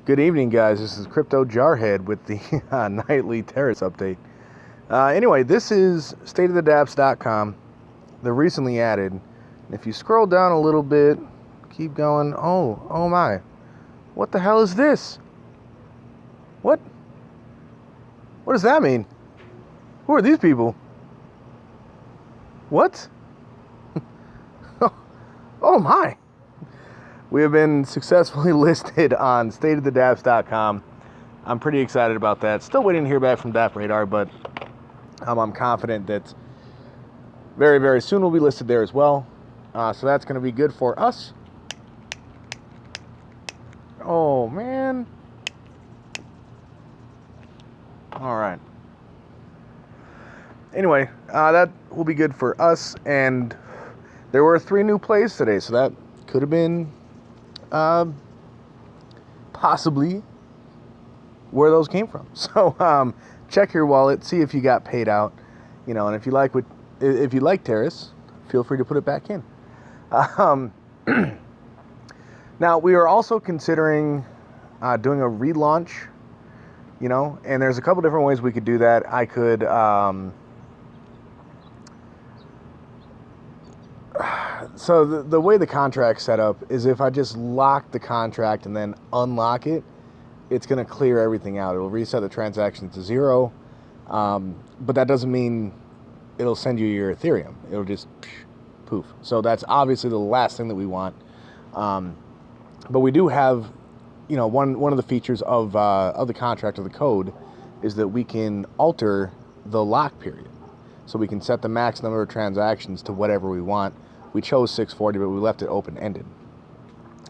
Good evening, guys. This is Crypto Jarhead with the nightly Teris update. Anyway, this is stateofthedapps.com. They're recently added. And if you scroll down a little bit, keep going. Oh my. What the hell is this? What does that mean? Who are these people? What? Oh my. We have been successfully listed on stateofthedapps.com. I'm pretty excited about that. Still waiting to hear back from Dap Radar, but I'm confident that very, very soon we'll be listed there as well. So that's going to be good for us. Oh, man. All right. Anyway, that will be good for us. And there were 3 new plays today, so that could have been possibly where those came from. So check your wallet, see if you got paid out, and if you like Teris, feel free to put it back in. Now we are also considering doing a relaunch, and there's a couple different ways we could do that. I could so the way the contract's set up is if I just lock the contract and then unlock it, it's going to clear everything out. It'll reset the transaction to 0, but that doesn't mean it'll send you your Ethereum. It'll just poof. So that's obviously the last thing that we want. But we do have, one of the features of the contract, of the code, is that we can alter the lock period. So we can set the max number of transactions to whatever we want. We chose 640, but we left it open-ended.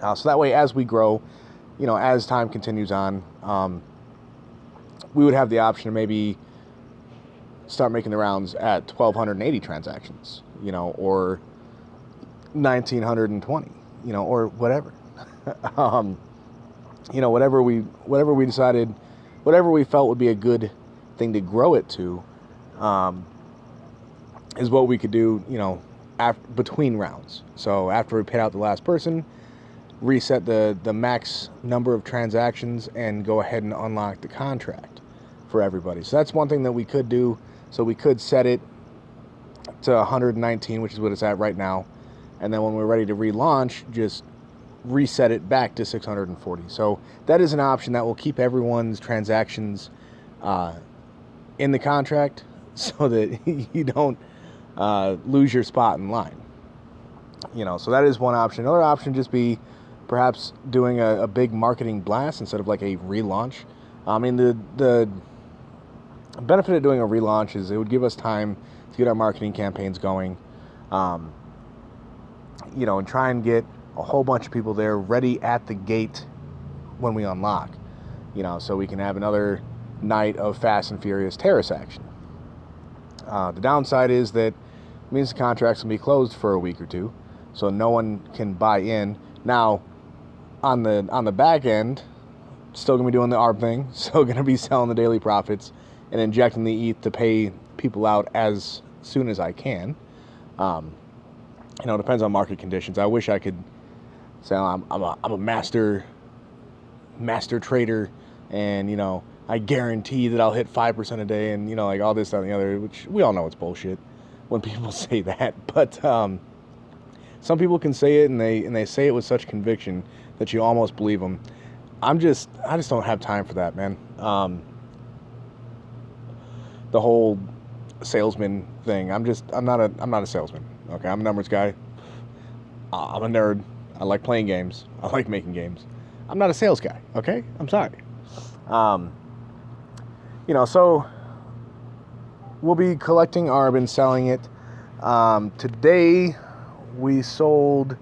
So that way, as we grow, as time continues on, we would have the option to maybe start making the rounds at 1,280 transactions, or 1,920, or whatever. Whatever we decided, whatever we felt would be a good thing to grow it to, is what we could do, between rounds. So after we paid out the last person, reset the max number of transactions and go ahead and unlock the contract for everybody. So that's one thing that we could do. So we could set it to 119, which is what it's at right now. And then when we're ready to relaunch, just reset it back to 640. So that is an option that will keep everyone's transactions in the contract so that you don't lose your spot in line. So that is one option. Another option just be perhaps doing a big marketing blast instead of like a relaunch. I mean, the benefit of doing a relaunch is it would give us time to get our marketing campaigns going, and try and get a whole bunch of people there ready at the gate when we unlock, so we can have another night of Fast and Furious Teris action. The downside is that it means the contracts can be closed for a week or 2, so no one can buy in. Now, on the back end, still gonna be doing the ARB thing, still gonna be selling the daily profits and injecting the ETH to pay people out as soon as I can. It depends on market conditions. I wish I could say I'm a master trader, and I guarantee that I'll hit 5% a day, and like all this, that, and the other, which we all know it's bullshit when people say that. But some people can say it, and they say it with such conviction that you almost believe them. I just don't have time for that, man. The whole salesman thing. I'm not a salesman. Okay, I'm a numbers guy. I'm a nerd. I like playing games. I like making games. I'm not a sales guy. Okay, I'm sorry. So we'll be collecting ARB and selling it. Today we sold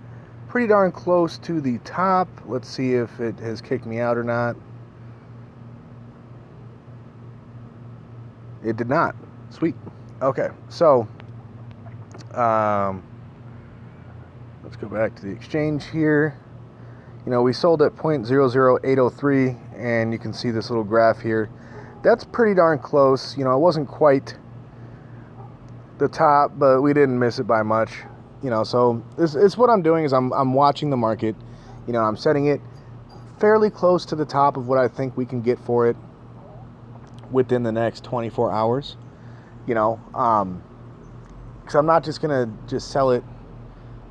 pretty darn close to the top. Let's see if it has kicked me out or not. It did not. Sweet. Okay, so let's go back to the exchange here. We sold at 0.00803, and you can see this little graph here. That's pretty darn close. It wasn't quite the top, but we didn't miss it by much. So it's what I'm doing is I'm watching the market. I'm setting it fairly close to the top of what I think we can get for it within the next 24 hours. You know, because I'm not just gonna just sell it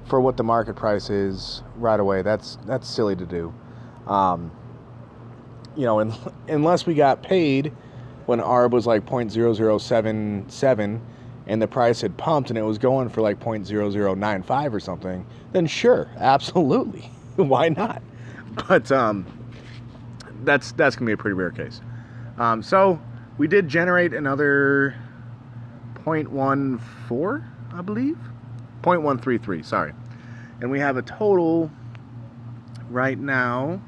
for what the market price is right away. That's silly to do. You know, unless we got paid when ARB was like 0.0077 and the price had pumped and it was going for like 0.0095 or something, then sure, absolutely. Why not? But that's gonna be a pretty rare case. So we did generate another 0.14, I believe, 0.133, sorry, and we have a total right now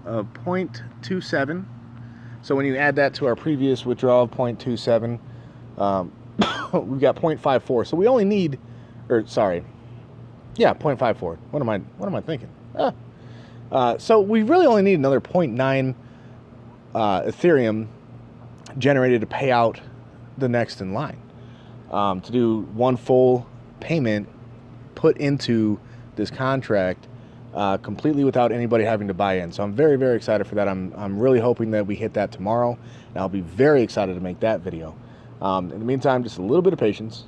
of 0.27. So when you add that to our previous withdrawal of 0.27, we've got 0.54. So we only need, or sorry, yeah, 0.54. What am I thinking? So we really only need another 0.9 Ethereum generated to pay out the next in line, to do one full payment put into this contract completely without anybody having to buy in. So I'm very, very excited for that. I'm really hoping that we hit that tomorrow, and I'll be very excited to make that video. In the meantime, just a little bit of patience.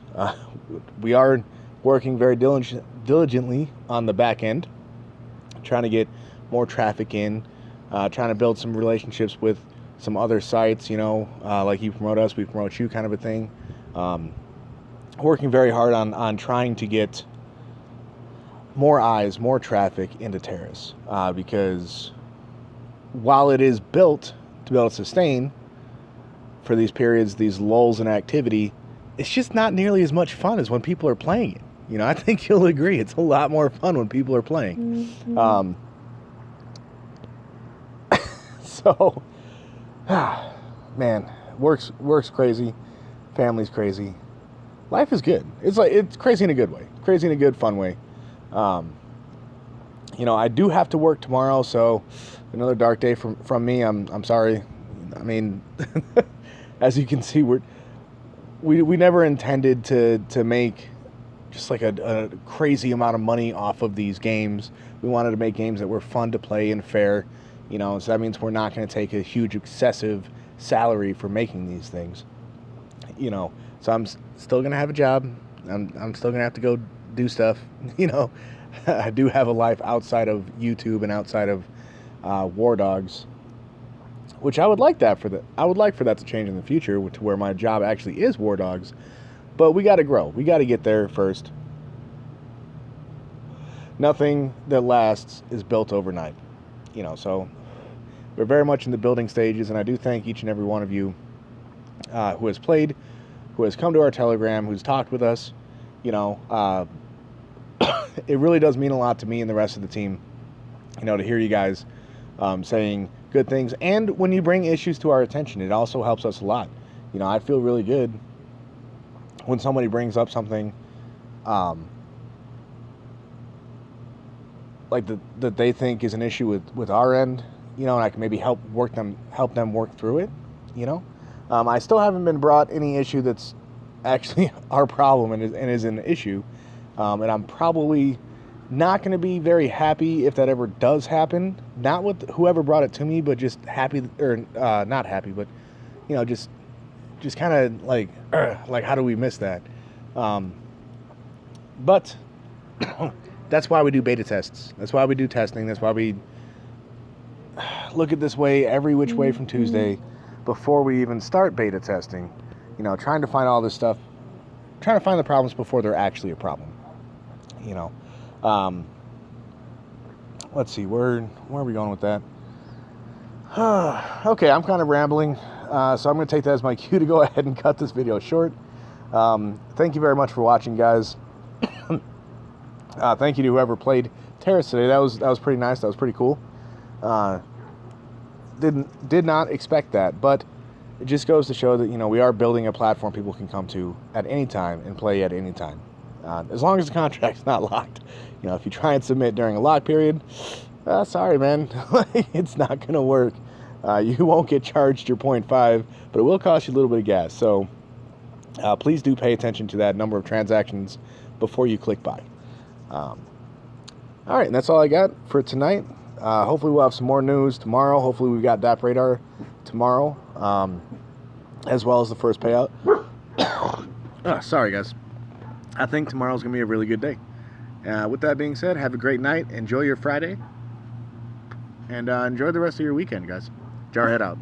We are working very diligently on the back end, trying to get more traffic in, trying to build some relationships with some other sites, you know, like you promote us, we promote you kind of a thing. Working very hard on trying to get more eyes, more traffic into Teris, because while it is built to be able to sustain for these periods, these lulls in activity, it's just not nearly as much fun as when people are playing it. You know, I think you'll agree, it's a lot more fun when people are playing. Mm-hmm. So, man, work's crazy, family's crazy, life is good. It's crazy in a good way, crazy in a good, fun way. You know, I do have to work tomorrow, so another dark day from me. I'm sorry. I mean, as you can see, we never intended to make just like a crazy amount of money off of these games. We wanted to make games that were fun to play and fair, you know, so that means we're not going to take a huge excessive salary for making these things, you know. So I'm still going to have a job. I'm still going to have to go do stuff, you know. I do have a life outside of YouTube and outside of War Dogs, which I would like for that to change in the future, to where my job actually is War Dogs. But we got to grow. We got to get there first. Nothing that lasts is built overnight, you know. So we're very much in the building stages, and I do thank each and every one of you who has played, who has come to our Telegram, who's talked with us. You know, it really does mean a lot to me and the rest of the team, you know, to hear you guys saying good things. And when you bring issues to our attention, it also helps us a lot. You know, I feel really good when somebody brings up something like that they think is an issue with our end, you know, and I can maybe help them work through it, you know. I still haven't been brought any issue that's actually our problem and is an issue. And I'm probably not going to be very happy if that ever does happen. Not with whoever brought it to me, but just happy, or not happy, but, you know, just kind of like how do we miss that? But that's why we do beta tests. That's why we do testing. That's why we look at this way every which way from Tuesday before we even start beta testing. You know, trying to find all this stuff, trying to find the problems before they're actually a problem. You know, let's see, where are we going with that? Okay, I'm kind of rambling, so I'm going to take that as my cue to go ahead and cut this video short. Thank you very much for watching, guys. Thank you to whoever played Teris today. That was pretty nice. That was pretty cool. Did not expect that, but it just goes to show that, you know, we are building a platform people can come to at any time and play at any time. As long as the contract's not locked. You know, if you try and submit during a lock period, sorry, man, it's not going to work. You won't get charged your 0.5, but it will cost you a little bit of gas. So please do pay attention to that number of transactions before you click buy. All right, and that's all I got for tonight. Hopefully we'll have some more news tomorrow. Hopefully we got DAP radar tomorrow, as well as the first payout. Sorry guys. I think tomorrow's going to be a really good day. With that being said, have a great night. Enjoy your Friday. And enjoy the rest of your weekend, guys. Jarhead out.